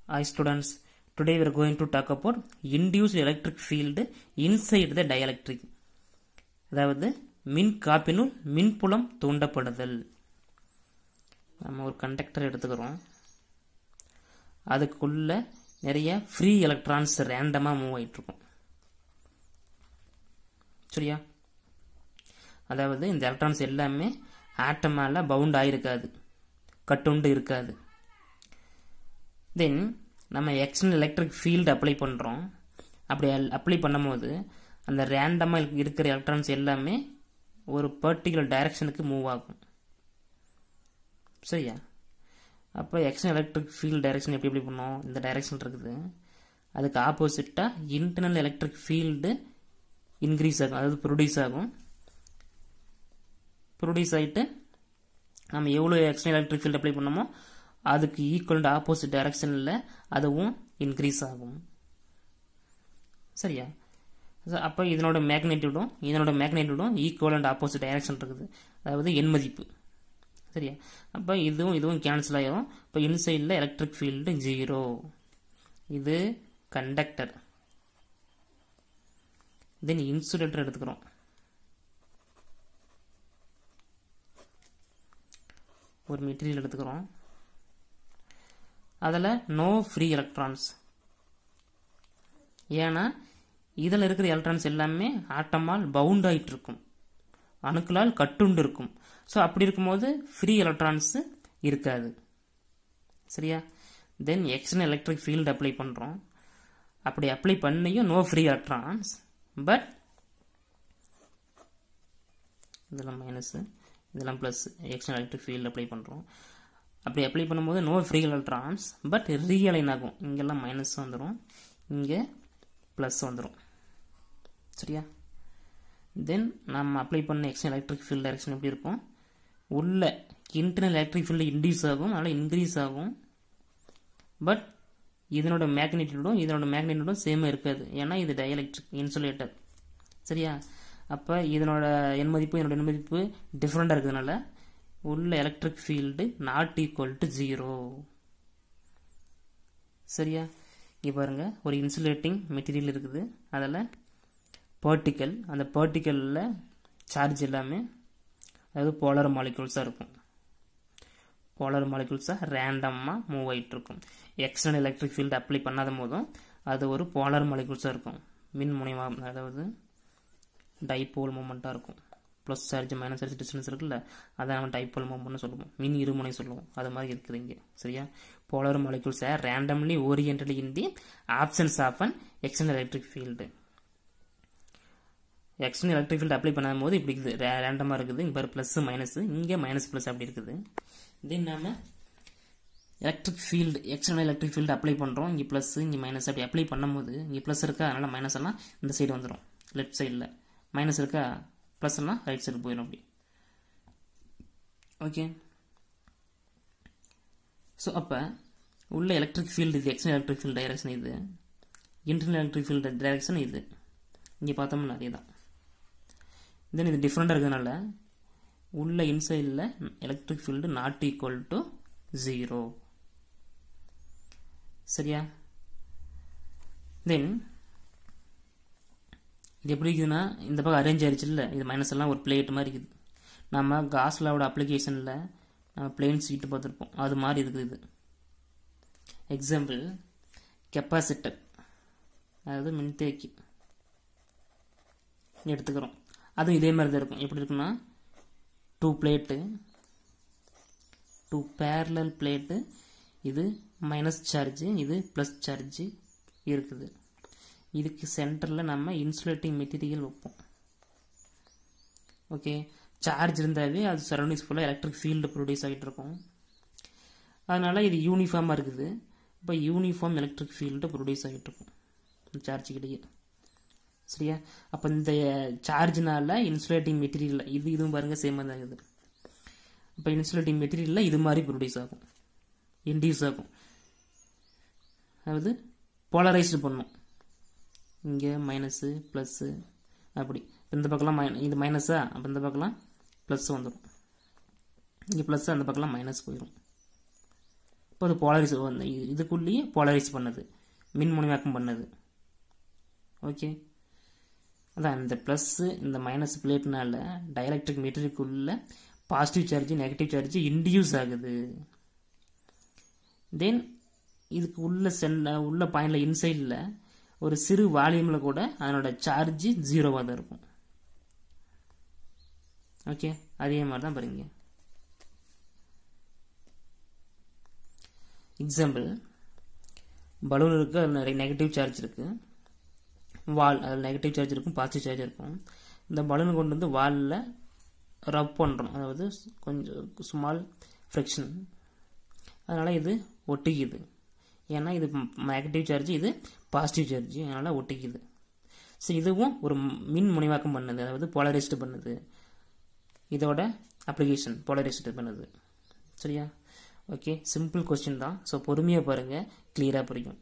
Hi students, today we are going to talk about induced electric field inside the dielectric. அதாவது மின் காப்பினுள் மின்புலம் தூண்டப்படுதல். நம்ம ஒரு கண்டக்டர் எடுத்துக்கிறோம். அதுக்குள்ள நிறைய ஃப்ரீ எலக்ட்ரான்ஸ் ரேண்டமா மூவ் ஆயிட்டு இருக்கும். சரியா? அதாவது இந்த எலக்ட்ரான்ஸ் எல்லாமே ஆட்டமால பவுண்ட் ஆயிருக்காது, கட்டுண்டு இருக்காது. தென் நம்ம எக்ஸ்டர்னல் எலக்ட்ரிக் ஃபீல்டு அப்ளை பண்ணுறோம். அப்படி அப்ளை பண்ணும்போது அந்த ரேண்டமாக இருக்கிற எலக்ட்ரான்ஸ் எல்லாமே ஒரு பர்டிகுலர் டைரக்ஷனுக்கு மூவ் ஆகும். சரியா? அப்போ எக்ஸ்டர்னல் எலக்ட்ரிக் ஃபீல்டு டைரக்ஷன் எப்படி பண்ணோம்? இந்த டைரக்ஷன் இருக்குது, அதுக்கு ஆப்போசிட்டாக இன்டர்னல் எலக்ட்ரிக் ஃபீல்டு இன்க்ரீஸ் ஆகும், அதாவது ப்ரொடியூஸ் ஆகும். ப்ரொடியூஸ் ஆகிட்டு நம்ம எவ்வளோ எக்ஸ்டர்னல் எலக்ட்ரிக் ஃபீல்டு அப்ளை பண்ணோமோ அதுக்கு ஈக்குவல் ஆப்போசிட் டைரக்ஷனில் அதுவும் இன்க்ரீஸ் ஆகும். சரியா? அப்போ இதனோட மேக்னெட்டியூடும் ஈக்குவல் அண்ட் ஆப்போசிட் டைரக்ஷன் இருக்குது, அதாவது எண் மதிப்பு. சரியா? அப்போ இதுவும் கேன்சல் ஆகிடும். இப்போ இன்சைடில் எலக்ட்ரிக் ஃபீல்டு 0. இது கண்டக்டர். தென் இன்சுலேட்டர் எடுத்துக்கிறோம். ஒரு மெட்டீரியல் எடுத்துக்கிறோம். அதில் நோ ஃப்ரீ எலக்ட்ரான்ஸ். ஏன்னா இதில் இருக்கிற எலக்ட்ரான்ஸ் எல்லாமே ஆட்டமால் பவுண்ட் ஆகிட்டு இருக்கும், அணுக்களால் கட்டுண்டு இருக்கும். ஸோ அப்படி இருக்கும்போது ஃப்ரீ எலக்ட்ரான்ஸ் இருக்காது. சரியா? Then external electric field apply பண்ணுறோம். அப்படி அப்ளை பண்ணியும் நோ ஃப்ரீ எலக்ட்ரான்ஸ். பட் இதெல்லாம் மைனஸு, இதெல்லாம் plus. External electric field apply பண்ணுறோம். அப்படி அப்ளை பண்ணும்போது no free electrons, but realign ஆகும். இங்கெல்லாம் மைனஸ் வந்துடும், இங்கே ப்ளஸ் வந்துடும். சரியா? தென் நம்ம அப்ளை பண்ண எக்ஸ்டர்னல் எலக்ட்ரிக் ஃபீல்டு டைரக்ஷன் எப்படி இருக்கும்? உள்ள இன்டர்னல் எலக்ட்ரிக் ஃபீல்டு இன்க்ரீஸ் ஆகும், அதனால் இன்க்ரீஸ் ஆகும். பட் இதனோட மேக்னெட்டியூடும் சேமாக இருக்காது, ஏன்னா இது டயலெக்ட்ரிக் இன்சுலேட்டர். சரியா? அப்போ இதனோட எண் மதிப்பு டிஃப்ரெண்டாக இருக்கிறதுனால உள்ள electric field not equal to 0. சரியா? இங்கே பாருங்க, ஒரு இன்சுலேட்டிங் மெட்டீரியல் இருக்குது, அதில் பார்ட்டிக்கல், அந்த பார்ட்டிக்கலில் சார்ஜ் எல்லாமே அதாவது போலார் மாலிகுல்ஸாக இருக்கும். போலார் மாலிகுல்ஸாக ரேண்டமாக மூவ் ஆகிட்டு இருக்கும். எக்ஸ்டர்னல் எலக்ட்ரிக் ஃபீல்டு அப்ளை பண்ணாத போதும் அது ஒரு போலார் மாலிகுல்ஸாக இருக்கும். மின் முனைவாக, அதாவது டைபோல் மூமெண்ட்டாக இருக்கும். Plus charge minus charge distance இருக்குல்ல, அதை நம்ம டைபோல் மூமெண்ட்னு சொல்லுவோம், மின் இருமுனை சொல்லுவோம். அது மாதிரி இருக்குது இங்கே. சரியா? Polar molecules are randomly oriented in the absence of an external electric field. External electric field apply பண்ணும் போது இப்படி இருக்குது, ரேண்டமாக இருக்குது. இங்கே பாரு ப்ளஸ் மைனஸ், இங்கே மைனஸ் ப்ளஸ் அப்படி இருக்குது. தென் நம்ம electric field, external electric field apply பண்ணுறோம். இங்கே ப்ளஸ், இங்கே மைனஸ். அப்படி அப்ளை பண்ணும்போது இங்கே ப்ளஸ் இருக்கா, அதனால் மைனஸ் எல்லாம் இந்த சைடு வந்துடும், லெஃப்ட் சைடில். மைனஸ் இருக்கா, ப்ளஸ் எல்லாம் ரைட் சைடு போயிடும். அப்படி ஓகே. ஸோ அப்போ உள்ள எலக்ட்ரிக் ஃபீல்டு இது எக்ஸ்டர்னல் எலக்ட்ரிக் ஃபீல்டு டைரக்ஷன், இது இன்டர்னல் எலக்ட்ரிக் ஃபீல்டு டைரக்ஷன் இது. இங்கே பார்த்தோம்னா அதே தான். தென் இது டிஃப்ரெண்டாக இருக்கிறதுனால உள்ள இன்சைடில் electric field not equal to 0. சரியா? தென் இது எப்படி இருக்குதுன்னா, இந்த பக்கம் அரேஞ்ச் ஆயிடுச்சு இல்லை, இது மைனஸ் எல்லாம் ஒரு பிளேட் மாதிரி இருக்குது. நம்ம காஸ்லாவோட அப்ளிகேஷனில் நம்ம பிளேன் சீட்டு பார்த்துருப்போம், அது மாதிரி இருக்குது இது. எக்ஸாம்பிள் கெப்பாசிட்டர், அதாவது மின்தேக்கி எடுத்துக்கிறோம். அதுவும் இதே மாதிரி தான் இருக்கும். எப்படி இருக்குன்னா, 2 பிளேட்டு, 2 பேரலல் பிளேட்டு, இது மைனஸ் சார்ஜு, இது ப்ளஸ் சார்ஜு இருக்குது. இதுக்கு சென்டரில் நம்ம இன்சுலேட்டிங் மெட்டீரியல் வைப்போம். ஓகே. சார்ஜ் இருந்தாவே அது சரௌண்டிங்ஸ் ஃபுல்லாக எலக்ட்ரிக் ஃபீல்டு ப்ரொடியூஸ் ஆகிட்டு இருக்கும். அதனால் இது யூனிஃபார்மாக இருக்குது. இப்போ யூனிஃபார்ம் எலக்ட்ரிக் ஃபீல்டு ப்ரொடியூஸ் ஆகிட்டு இருக்கும் சார்ஜ் கிடையாது. சரியா? அப்போ இந்த சார்ஜினால இன்சுலேட்டிங் மெட்டீரியல் இதுவும் பாருங்கள் சேமாக தான் இருக்குது. இப்போ இன்சுலேட்டிங் மெட்டீரியலில் இது மாதிரி ப்ரொடியூஸ் ஆகும், இன்டியூஸ் ஆகும், அதாவது போலரைஸ்டு பண்ணும். இங்கே மைனஸு ப்ளஸ்ஸு அப்படி. இந்த பக்கம்லாம் இது மைனஸா, அப்போ இந்த பக்கம்லாம் ப்ளஸ் வந்துடும். இங்கே ப்ளஸ், அந்த பக்கம்லாம் மைனஸ் போயிடும். இப்போ அது போலரைஸ் இதுக்குள்ளேயே போலரைஸ் பண்ணுது, மின்முனைவாக்கம் பண்ணுது. ஓகே, அதான் இந்த ப்ளஸ்ஸு இந்த மைனஸ் பிளேட்னால டைஎலக்ட்ரிக் மெட்டீரியலுக்குள்ள positive charge negative charge induce ஆகுது. தென் இதுக்கு உள்ள பாயிண்டில் இன்சைடில் ஒரு சிறு வால்யூமில் கூட அதனோட சார்ஜ் 0வாக தான் இருக்கும். ஓகே, அதே மாதிரி தான் பாருங்க. எக்ஸாம்பிள், பலூன் இருக்குது, அதில் நிறைய நெகட்டிவ் சார்ஜ் இருக்குது. வால் அதில் நெகட்டிவ் சார்ஜ் இருக்கும், பாசிட்டிவ் சார்ஜ் இருக்கும். இந்த பலூனை கொண்டு வந்து வாலில் ரப் பண்ணுறோம், அதாவது கொஞ்சம் ஸ்மால் ஃப்ரிக்ஷன், அதனால் இது ஒட்டிக்குது. ஏன்னா இது நெகட்டிவ் சார்ஜ், இது பாசிட்டிவ் சார்ஜ், அதனால் ஒட்டிக்குது. ஸோ இதுவும் ஒரு மின் முனைவாக்கம் பண்ணுது, அதாவது போலரைஸ்டு பண்ணுது. இதோட அப்ளிகேஷன் போலரைஸ்டு பண்ணுது. சரியா? ஓகே, சிம்பிள் கொஸ்டின் தான். ஸோ பொறுமையாக பாருங்கள், கிளியராக புரியும்.